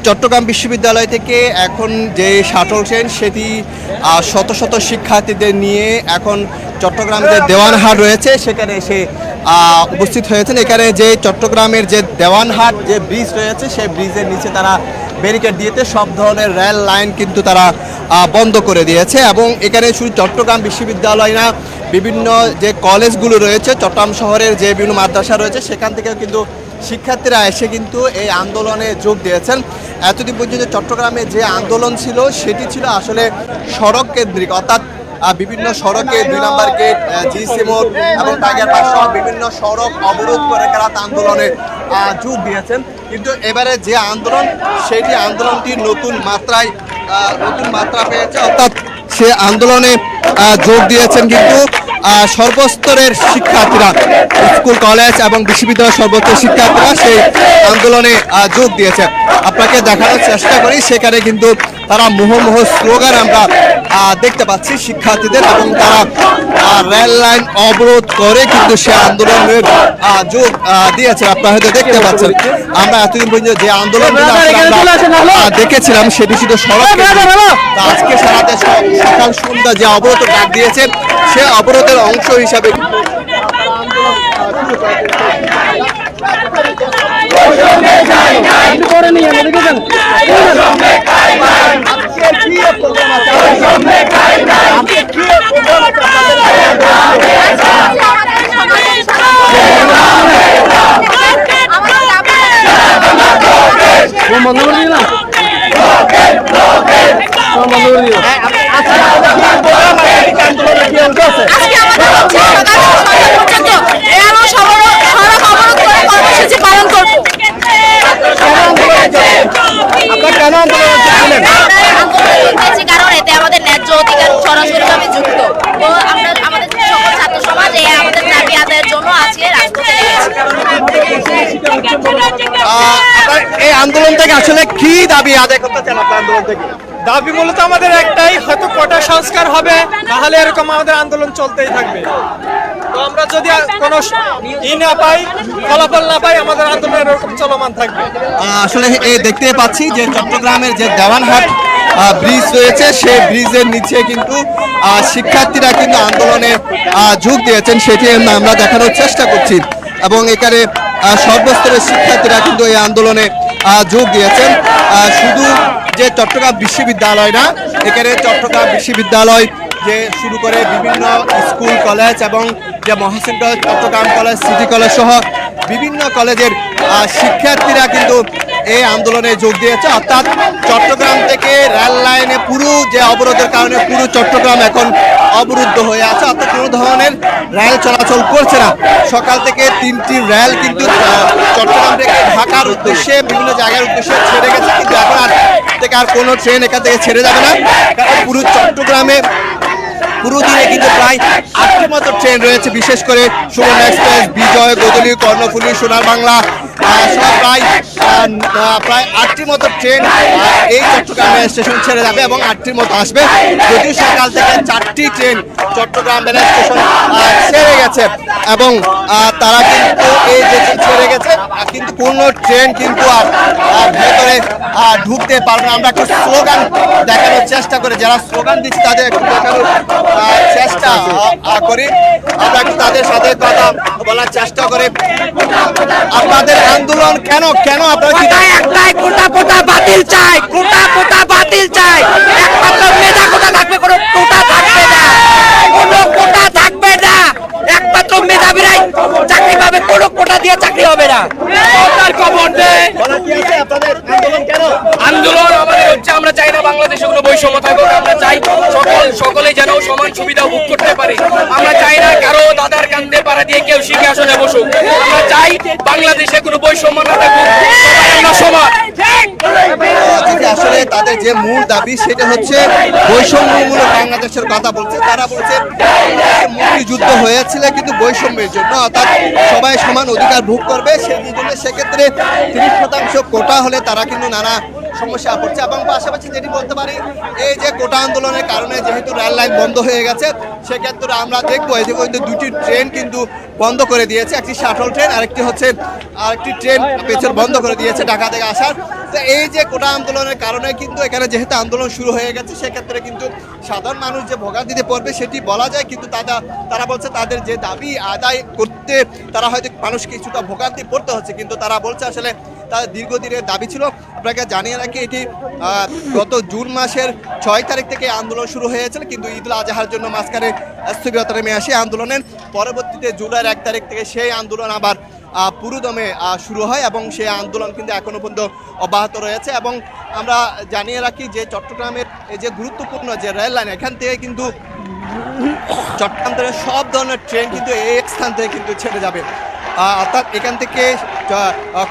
চট্টগ্রাম বিশ্ববিদ্যালয় থেকে এখন যে শাটল ট্রেন সেটি শত শত শিক্ষার্থীদের নিয়ে এখন চট্টগ্রাম যে দেওয়ানহাট রয়েছে সেখানে এসে উপস্থিত হয়েছেন। এখানে যে চট্টগ্রামের যে দেওয়ানহাট যে ব্রিজ রয়েছে সেই ব্রিজের নিচে তারা ব্যারিকেড দিয়েছে, সব ধরনের রেল লাইন কিন্তু তারা বন্ধ করে দিয়েছে। এবং এখানে শুধু চট্টগ্রাম বিশ্ববিদ্যালয় না, বিভিন্ন যে কলেজগুলো রয়েছে চট্টগ্রাম শহরের যে বিভিন্ন মাদ্রাসা রয়েছে সেখান থেকেও কিন্তু শিক্ষার্থীরা এসে কিন্তু এই আন্দোলনে যোগ দিয়েছেন। এতদিন পর্যন্ত চট্টগ্রামে যে আন্দোলন ছিল সেটি ছিল আসলে সড়ক কেন্দ্রিক, অর্থাৎ বিভিন্ন সড়কে 2 নম্বর গেট, জিসি মোড় এবং টাইগার পাস সহ বিভিন্ন সড়ক অবরোধ করে তারা আন্দোলনে যোগ দিয়েছেন। কিন্তু এবারে যে আন্দোলন সেটি আন্দোলনটি নতুন মাত্রা পেয়েছে, অর্থাৎ সে আন্দোলনে যোগ দিয়েছেন কিন্তু সর্বস্তরের শিক্ষার্থীরা, স্কুল কলেজ এবং বিশ্ববিদ্যালয়ের সর্বস্তরের শিক্ষার্থীরা সেই আন্দোলনে যোগ দিয়েছে। আপনাকে দেখানোর চেষ্টা করি, সেখানে কিন্তু তারা মুহুর্মুহু স্লোগান আমরা দেখতে পাচ্ছি শিক্ষার্থীদের, এবং তারা রেল লাইন অবরোধ করে কিন্তু সে আন্দোলনের যোগ দিয়েছে। আপনারা হয়তো দেখতে পাচ্ছেন আমরা এতদিন পর্যন্ত যে আন্দোলনগুলো আমরা দেখেছিলাম সেটি শুধু সড়ক, আজকে সারা দেশ সকাল সন্ধ্যা যে অবরোধ ডাক দিয়েছে সে অবরোধের অংশ হিসাবে কারণ এতে আমাদের ন্যায্য অধিকার সরাসরিভাবে যুক্ত। তো আমরা আমাদের সকল ছাত্র সমাজ আমাদের দাবি আদায়ের জন্য আজকে রাজপথে এই আন্দোলন থেকে আসলে কি দাবি আদায় করতে চান আপনার আন্দোলন থেকে? দাবি মূলত আমাদের একটাই, হয়তো কোটা সংস্কার হবে, তাহলে এরকম আমাদের আন্দোলন চলতেই থাকবে। তো আমরা যদি কোনো না পাই, ফলাফল না পাই, আমাদের আন্দোলন এরকম চলমান থাকবে। আসলে দেখতে পাচ্ছি যে চট্টগ্রামের যে দেওয়ানহাট ব্রিজ রয়েছে সেই ব্রিজের নিচে কিন্তু শিক্ষার্থীরা কিন্তু আন্দোলনে যোগ দিয়েছেন, সেটি আমরা দেখানোর চেষ্টা করছি। এবং এখানে সর্বস্তরের শিক্ষার্থীরা কিন্তু এই আন্দোলনে যোগ দিয়েছেন। শুধু যে চট্টগ্রাম বিশ্ববিদ্যালয় না, এখানে চট্টগ্রাম বিশ্ববিদ্যালয় যে শুরু করে বিভিন্ন স্কুল কলেজ এবং যে Mohsin college, Chattogram college, city college সহ বিভিন্ন কলেজের শিক্ষার্থীরা কিন্তু এই আন্দোলনে যোগ দিয়েছে। অর্থাৎ চট্টগ্রাম থেকে রেল লাইনে পুরো যে অবরোধের কারণে পুরো চট্টগ্রাম এখন অবরুদ্ধ হয়ে আছে, অর্থাৎ কোনো ধরনের রেল চলাচল করছে না। সকাল থেকে 3টি রেল কিন্তু চট্টগ্রাম থেকে ঢাকার উদ্দেশ্যে বিভিন্ন জায়গার উদ্দেশ্যে ছেড়ে গেছে, কিন্তু এখন আর কোনো ট্রেন এখান থেকে ছেড়ে যাবে না, কারণ পুরো চট্টগ্রামে পুরো দিনে কিন্তু প্রায় 8টি মতো ট্রেন রয়েছে, বিশেষ করে সুবর্ণ এক্সপ্রেস, বিজয়, গোদলি, কর্ণফুলী, সোনার বাংলা সব প্রায় 8টি মতো ট্রেন এই চট্টগ্রাম স্টেশন ছেড়ে যাবে এবং 8টির মতো আসবে। যদিও সকাল থেকে 4টি ট্রেন চট্টগ্রাম রেল স্টেশন ছেড়ে গেছে এবং তারা কিন্তু এই যে ছেড়ে গেছে কিন্তু কোনো ট্রেন কিন্তু ভেতরে ঢুকতে পারবে না। আমরা একটু স্লোগান দেখানোর চেষ্টা করি, যারা স্লোগান দিচ্ছে তাদের একটু দেখানোর চেষ্টা করি, আমরা একটু তাদের সাথে কথা বলার চেষ্টা করি। আপনাদের আন্দোলন কেন আপনারা একটাই, কোটা বাতিল চাই, কোটা বাতিল চাই। একমাত্র মেধা কোটা থাকবে, কোনো কোটা থাকবে না, কোনো কোটা থাকবে না। একমাত্র মেধাবীরাই চাকরি পাবে, কোনো কোটা দিয়ে চাকরি হবে না। সরকার খবর দেয়। আন্দোলন আমাদের হচ্ছে, আমরা চাই না বাংলাদেশে কোনো বৈষম্য থাকুক, আমরা চাই সকলে যেন সমান সুবিধা ভোগ করতে পারে। আমরা চাই না কারো দাদার কান্দে পাড়া দিয়ে কেউ সিংহাসনে বসুক। আমরা চাই বাংলাদেশে কোনো বৈষম্য না থাকুক, আমরা সমান। আসলে তাদের যে মূল দাবি সেটা হচ্ছে বৈষম্যমূলক বাংলাদেশের কথা বলছে। তারা বলছে মুক্তিযুদ্ধ হয়েছিল কিন্তু বৈষম্যের জন্য, অর্থাৎ সবাই সমান অধিকার ভোগ করবে, সেই জন্য সেক্ষেত্রে 30% কোটা হলে তারা কিন্তু নানা সমস্যা পড়ছে। এবং পাশাপাশি যেটি বলতে পারি, এই যে কোটা আন্দোলনের কারণে যেহেতু রেল লাইন বন্ধ হয়ে গেছে, সেক্ষেত্রে আমরা দেখবো এই যে দুটি ট্রেন কিন্তু বন্ধ করে দিয়েছে, একটি শাটল ট্রেন, আরেকটি ট্রেন পেছন বন্ধ করে দিয়েছে ঢাকা থেকে আসার। তো এই যে কোটা আন্দোলনের কারণে কিন্তু এখানে যেহেতু আন্দোলন শুরু হয়ে গেছে, সেক্ষেত্রে কিন্তু সাধারণ মানুষ যে ভোগান্তিতে পড়বে সেটি বলা যায়, কিন্তু তারা বলছে তাদের যে দাবি আদায় করতে তারা হয়তো মানুষ কিছুটা ভোগান্তি পড়তে হচ্ছে, কিন্তু তারা বলছে আসলে তাদের দীর্ঘদিনের দাবি ছিল। আপনাকে জানিয়ে রাখি, এটি গত জুন মাসের 6 তারিখ থেকে আন্দোলন শুরু হয়েছিল, কিন্তু ঈদুল আজহার জন্য মাঝখানে স্থগিততা নেমে আসে আন্দোলনের। পরবর্তীতে জুলাইয়ের 1 তারিখ থেকে সেই আন্দোলন আবার পুরোদমে শুরু হয় এবং সেই আন্দোলন কিন্তু এখনো পর্যন্ত অব্যাহত রয়েছে। এবং আমরা জানিয়ে রাখি যে চট্টগ্রামের এই যে গুরুত্বপূর্ণ যে রেল লাইন, এখান থেকে কিন্তু চট্টগ্রাম থেকে সব ধরনের ট্রেন কিন্তু এই স্থান থেকে কিন্তু ছেড়ে যাবে, অর্থাৎ এখান থেকে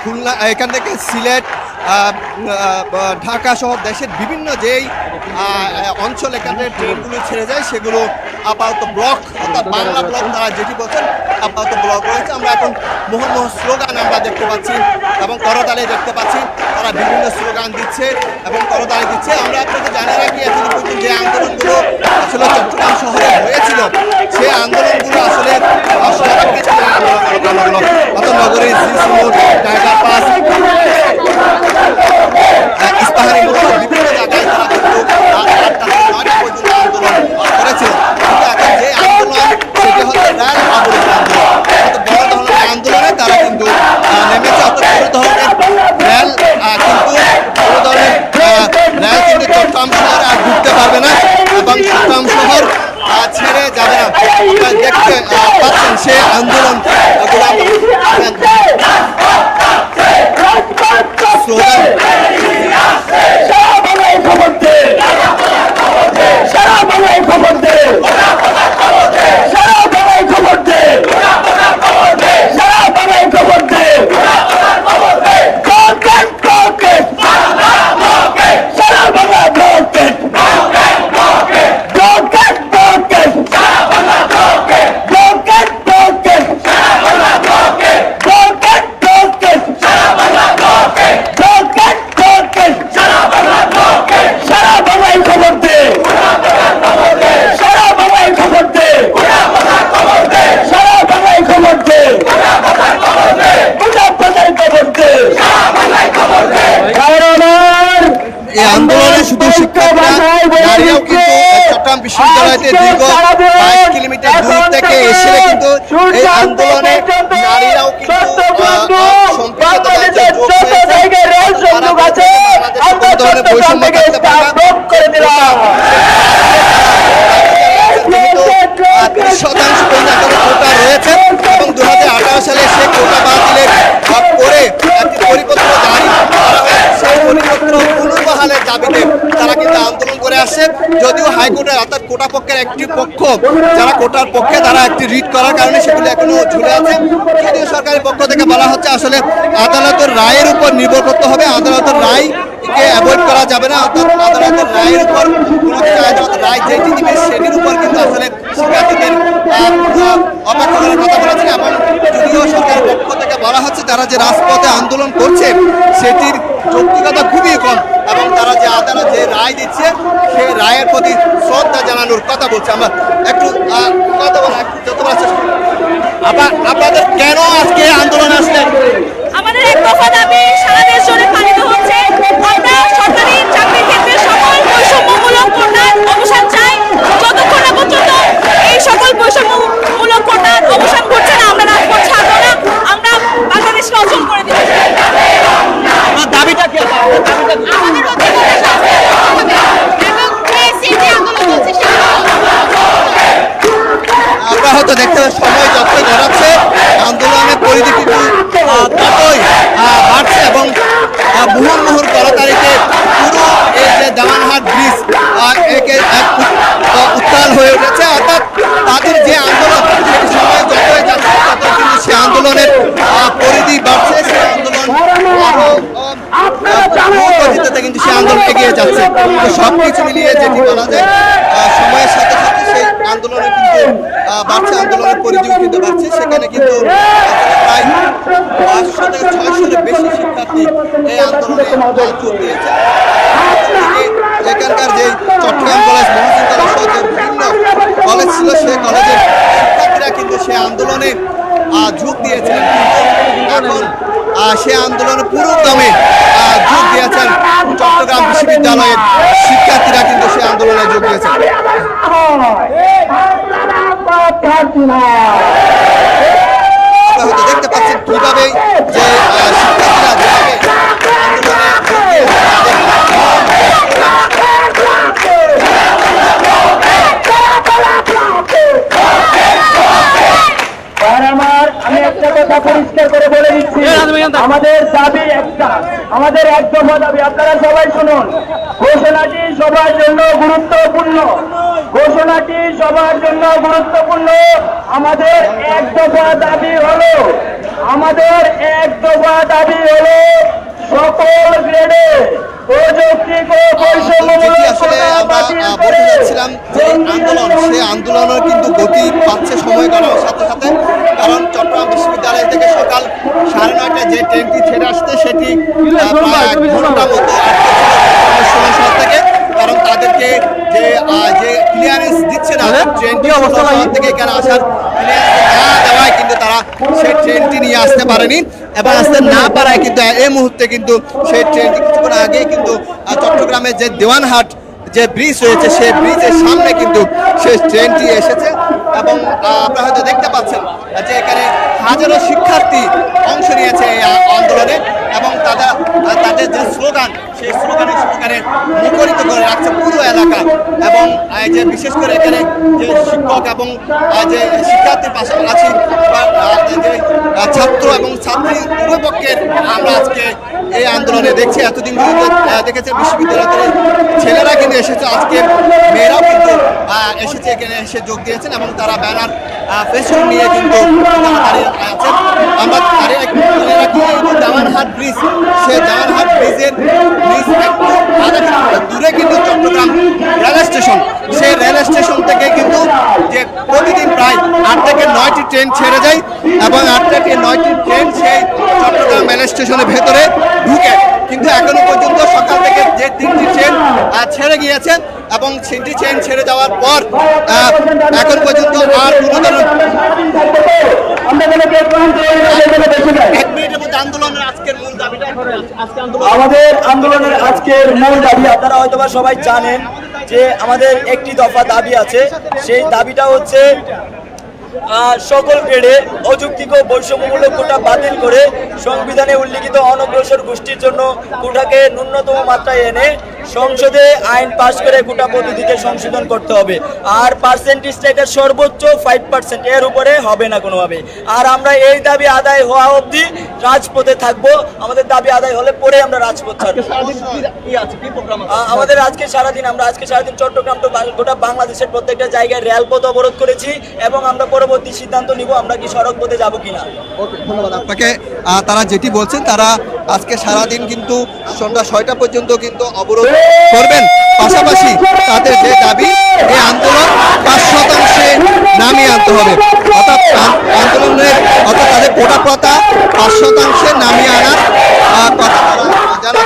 খুলনা, এখান থেকে সিলেট, ঢাকা সহ দেশের বিভিন্ন যেই অঞ্চল এখান থেকে ট্রেনগুলো ছেড়ে যায় সেগুলো আপাতত ব্লক, অর্থাৎ বাংলা ব্লক তারা যেটি বলছেন আপাতত ব্লক রয়েছে। আমরা এখন মোহন স্লোগান আমরা দেখতে পাচ্ছি এবং করতালি দেখতে পাচ্ছি, তারা বিভিন্ন স্লোগান দিচ্ছে এবং করতালি দিচ্ছে। আমরা আপনাকে জানিয়ে রাখি, এতদিন পর্যন্ত যে আন্দোলনগুলো আসলে চট্টগ্রাম শহরে হয়েছিল সেই আন্দোলনগুলো আসলে নগরীর টাইগার পাস, ইস্পাহানি বিভিন্ন জায়গায় তারা কিন্তু রাত 8টা থেকে 9টা পর্যন্ত আন্দোলন করেছিল। কিন্তু এখন যে আন্দোলন সেটি হচ্ছে রেল অবরোধ আন্দোলন, বড় ধরনের আন্দোলনে তারা কিন্তু নেমেছে। অর্থাৎ বড় ধরনের রেল কিন্তু চট্টগ্রাম শহরে আর ঢুকতে পারবে না এবং চট্টগ্রাম শহর ছেড়ে যাবে না। দেখতে পাচ্ছেন সে আন্দোলন স্লোগান এই আন্দোলনে শুধু শিক্ষার্থীরা, নারীরাও কিন্তু চট্টগ্রাম বিশ্ববিদ্যালয়তে দীর্ঘ 22 কিলোমিটার দূর থেকে এসে কিন্তু এই আন্দোলনে নারীরাও কিন্তু বৈষম্য করতে পারে না। 30% কোটা রয়েছে এবং 2018 সালে সেই কোটা বাতিলের পরে একটি পরিপত্র জারি করা হয়েছে। সেই পরিপত্র পুনর্বহালের দাবিতে তারা কিন্তু আন্দোলন করে আসছে। যদিও হাইকোর্টের অর্থাৎ কোটা পক্ষের একটি পক্ষ যারা কোটার পক্ষে তারা একটি রিট করার কারণে সেগুলো এখনো ঝুলে আছে। যদিও সরকারের পক্ষ থেকে বলা হচ্ছে আসলে আদালতের রায়ের উপর নির্ভর করতে হবে, আদালতের রায় কে অ্যাভয়েড করা যাবে না। অর্থাৎ আদালতের রায়ের উপর কোনো আদালতের রায় যেটি দিবে সেটির উপর কিন্তু আসলে শিক্ষার্থীদের অপেক্ষা করার কথা বলেছেন। এবং যদিও সরকারের পক্ষ থেকে বলা হচ্ছে তারা যে রাজপথে আন্দোলন করছে সেটির যৌক্তিকতা খুবই কম এবং তারা যে আদালত যে রায় দিচ্ছে সেই রায়ের প্রতি শ্রদ্ধা জানানোর কথা বলছে। আমরা একটু কথা বলা একটু যতবার চেষ্টা করি। আপনাদের কেন আজকে আন্দোলন আসলেন? আমাদের এক দফা দাবি সারা দেশ জুড়ে পালিত হচ্ছে। আমরা সরকারি চাকরির ক্ষেত্রে সকল বৈষম্যমূলক কোটার অবসান চাই। যতক্ষণ না পর্যন্ত এই সকল বৈষম্যমূলক কোটার অবসান ঘটছে না, আমরা রাজপথ ছাড়বো না। আমরা বাংলাদেশকে অচল করে দিব। দাবিটা কি? আমাদের অধিকারের শাস্তি হবে এবং এই যে আন্দোলন চলছে সেটা আমরা হয়তো দেখতে সময় যতই গড়াচ্ছে আন্দোলনের পরিধি কিন্তু ততই বাড়ছে এবং মুহুর্মুহুর করতালিতে পুরো এই যে দেওয়ানহাট ব্রিজ উত্তাল হয়ে উঠেছে। অর্থাৎ তাদের যে আন্দোলন সেটি সময় যতই যাচ্ছে তত কিন্তু সে আন্দোলনের পরিধি বাড়ছে, সে আন্দোলন আরো গতিতে কিন্তু সে আন্দোলন এগিয়ে যাচ্ছে। তো সবকিছু মিলিয়ে যেটি বলা যায় সময়ের সাথে সাথে সেই আন্দোলনে কিন্তু বাড়ছে, আন্দোলনের পরিধিও কিন্তু বাড়ছে। সেখানে কিন্তু প্রায় 500 থেকে 600-এর বেশি শিক্ষার্থী এই আন্দোলনে যোগ দিয়েছে। এখানকার যে চট্টগ্রাম কলেজ, মহসিন কলেজ সহ যে বিভিন্ন কলেজ ছিল সেই কলেজের শিক্ষার্থীরা কিন্তু সে আন্দোলনে যোগ দিয়েছিলেন। এখন সে আন্দোলনে পুরোদমে যোগ দিয়েছেন চট্টগ্রাম বিশ্ববিদ্যালয়ের শিক্ষার্থীরা কিন্তু সেই আন্দোলনে যোগ দিয়েছেন। আপনারা হয়তো দেখতে পাচ্ছেন কিভাবে যে শিক্ষার্থীরা যেভাবে আন্দোলনে যোগ দিয়েছে আমি একটা কথা পরিষ্কার করে বলে দিচ্ছি, আমাদের দাবি একটা, আমাদের এক দফা দাবি। আপনারা সবাই শুনুন, ঘোষণাটি সবার জন্য গুরুত্বপূর্ণ, ঘোষণাটি সবার জন্য গুরুত্বপূর্ণ। আমাদের এক দফা দাবি হলো, আমাদের এক দফা দাবি হলো সকল গ্রেডে প্রযুক্তিক ও বৈষম্যমূলক আসলে আমরা বলতে যাচ্ছিলাম যে আন্দোলন, সেই আন্দোলনের কিন্তু গতি পাচ্ছে সময় গড়ানোর সাথে সাথে। কারণ চট্টগ্রাম বিশ্ববিদ্যালয় থেকে সকাল 9:30টায় যে ট্রেনটি ছেড়ে আসছে সেটি প্রায় 1 ঘন্টার মতো শহর থেকে, কারণ তাদেরকে যে ক্লিয়ারেন্স দিচ্ছে না ট্রেনটি শহর থেকে এখানে আসার ক্লিয়ারেন্স না দেওয়ায় কিন্তু তারা সেই ট্রেনটি নিয়ে আসতে পারেনি এবং আসতে না পারায় কিন্তু এই মুহূর্তে কিন্তু সেই ট্রেনটি কিছুক্ষণ আগে কিন্তু চট্টগ্রামের যে দেওয়ানহাট যে ব্রিজ রয়েছে সেই ব্রিজের সামনে কিন্তু সেই ট্রেনটি এসেছে এবং আপনারা হয়তো দেখতে পাচ্ছেন যে এখানে হাজারো শিক্ষার্থী অংশ নিয়েছে এই আন্দোলনে এবং তাদের যে স্লোগান সেই স্লোগানে মুখরিত করে রাখছে পুরো এলাকা। এবং যে বিশেষ করে এখানে যে শিক্ষক এবং যে শিক্ষার্থীর পাশাপাশি যে ছাত্র এবং ছাত্রী উভয় পক্ষের আমরা আজকে এই আন্দোলনে দেখছি। এতদিন দেখেছে বিশ্ববিদ্যালয়ের ছেলেরা কিন্তু এসেছে, আজকে মেয়েরাও কিন্তু এসেছে, এখানে এসে যোগ দিয়েছেন এবং তারা ব্যানার ফেস্টুন নিয়ে কিন্তু দাঁড়িয়ে আছেন। আমরা দেওয়ানহাট ব্রিজ, সেই দেওয়ানহাট ব্রিজের আধা কিলোমিটার দূরে কিন্তু চট্টগ্রাম রেল স্টেশন, সেই রেল স্টেশন থেকে কিন্তু যে প্রতিদিন প্রায় 8 থেকে 9টি ট্রেন ছেড়ে যায় এবং 8 থেকে 9টি ট্রেন সেই চট্টগ্রাম রেল স্টেশনের ভেতরে ঢুকে। কিন্তু এখনো পর্যন্ত সকাল থেকে যে 3টি ট্রেন ছেড়ে গিয়েছে এবং 3টি ট্রেন ছেড়ে যাওয়ার পর এখন পর্যন্ত আর কোনো ধরনের আমাদের আন্দোলনের আজকের মূল দাবি আপনারা হয়তোবা সবাই জানেন যে আমাদের একটি দফা দাবি আছে। সেই দাবিটা হচ্ছে সকল গ্রেডে অযৌক্তিক ও বৈষম্যমূলক কোটা বাতিল করে সংবিধানে উল্লিখিত অনগ্রসর গোষ্ঠীর জন্য কোটাকে ন্যূনতম মাত্রায় এনে সংসদে আইন পাশ করে কোটা পদ্ধতিতে সংশোধন করতে হবে। আর পার্সেন্টেজটা এটা সর্বোচ্চ 5%, এর উপরে হবে না কোনোভাবে। আর আমরা এই দাবি আদায় হওয়া অবধি রাজপথে থাকবো। আমাদের দাবি আদায় হলে পরে আমরা রাজপথ ছাড়বো। আমাদের আজকে সারাদিন চট্টগ্রাম তো গোটা বাংলাদেশের প্রত্যেকটা জায়গায় রেলপথ অবরোধ করেছি এবং আমরা পরবর্তী সিদ্ধান্ত নিব আমরা কি সড়ক পথে যাবো কিনা। ধন্যবাদ আপনাকে। তারা যেটি বলছেন, তারা আজকে সারাদিন কিন্তু সন্ধ্যা 6টা পর্যন্ত কিন্তু অবরোধ করবেন। পাশাপাশি তাদের যে দাবি, এই আন্দোলন 5% নামিয়ে আনতে হবে, অর্থাৎ তাদের কোটা প্রথা 5% নামিয়ে আনার কথা তারা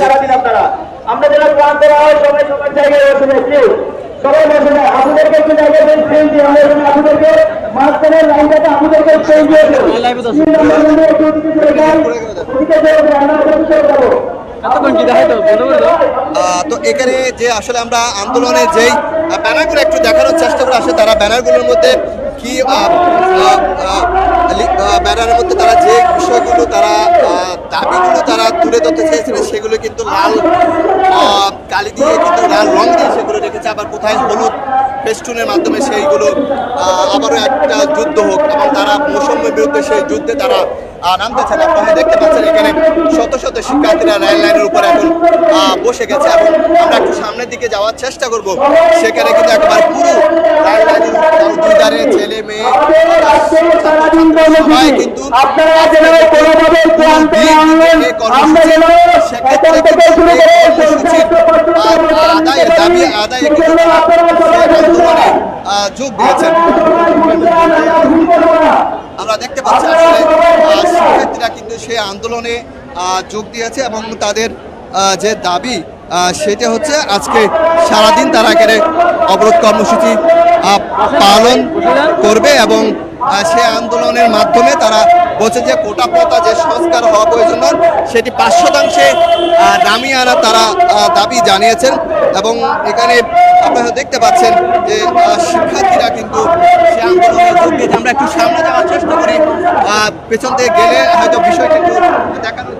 সারাদিন আপনারা আমরা যারা প্ল্যান করা হয় সবাই সবার জায়গায় বসে যায়, প্লিজ সবাই বসে যায়। আপনাদেরকে একটু জায়গায় ট্রেন দিয়ে আমরা আপনাদেরকে মাঝখানের লাইনটাতে আপনাদেরকে ট্রেন দিয়ে তো এখানে যে আসলে আমরা আন্দোলনের যেই ব্যানারগুলো একটু দেখানোর চেষ্টা করে আসে, তারা ব্যানারগুলোর মধ্যে কি ব্যানারের মধ্যে তারা যে বিষয়গুলো তারা দাবিগুলো তারা তুলে ধরতে চেয়েছিলেন সেগুলো কিন্তু লাল কালি দিয়ে কিন্তু লাল রং দিয়ে সেগুলো রেখেছে, আবার কোথায় হলুদ ফেস্টুনের মাধ্যমে সেইগুলো আবারও একটা যুদ্ধ হোক এবং তারা বৈষম্যের বিরুদ্ধে সেই যুদ্ধে তারা নামতেছেন। আপনারা দেখতে পাচ্ছেন এখানে শত শত শিক্ষার্থীরা রেল লাইনের উপর এখন বসে গেছে এবং আমরা একটু সামনের দিকে যাওয়ার চেষ্টা করব। সেখানে কিন্তু একেবারে পুরো রেল লাইনের দুই ধারে ছেলে মেয়ে সবাই কিন্তু সেক্ষেত্রে কিন্তু এই কর্মসূচির আদায়ের দাবি আদায়ে কিন্তু আন্দোলনে যোগ দিয়েছেন। আমরা দেখতে পাচ্ছি আসলে শিক্ষার্থীরা কিন্তু সেই আন্দোলনে যোগ দিয়েছে এবং তাদের যে দাবি সেটা হচ্ছে আজকে সারাদিন তারা এখানে অবরোধ কর্মসূচি পালন করবে এবং সে আন্দোলনের মাধ্যমে তারা বলছে যে কোটা প্রথা যে সংস্কার হওয়া প্রয়োজন সেটি 5% নামিয়ে আনা তারা দাবি জানিয়েছেন। এবং এখানে আপনারা দেখতে পাচ্ছেন যে শিক্ষার্থীরা কিন্তু সে আন্দোলনে যোগ দিয়েছে। আমরা একটু সামনে যাওয়ার চেষ্টা করি, পেছন থেকে গেলে হয়তো বিষয়টি একটু দেখানো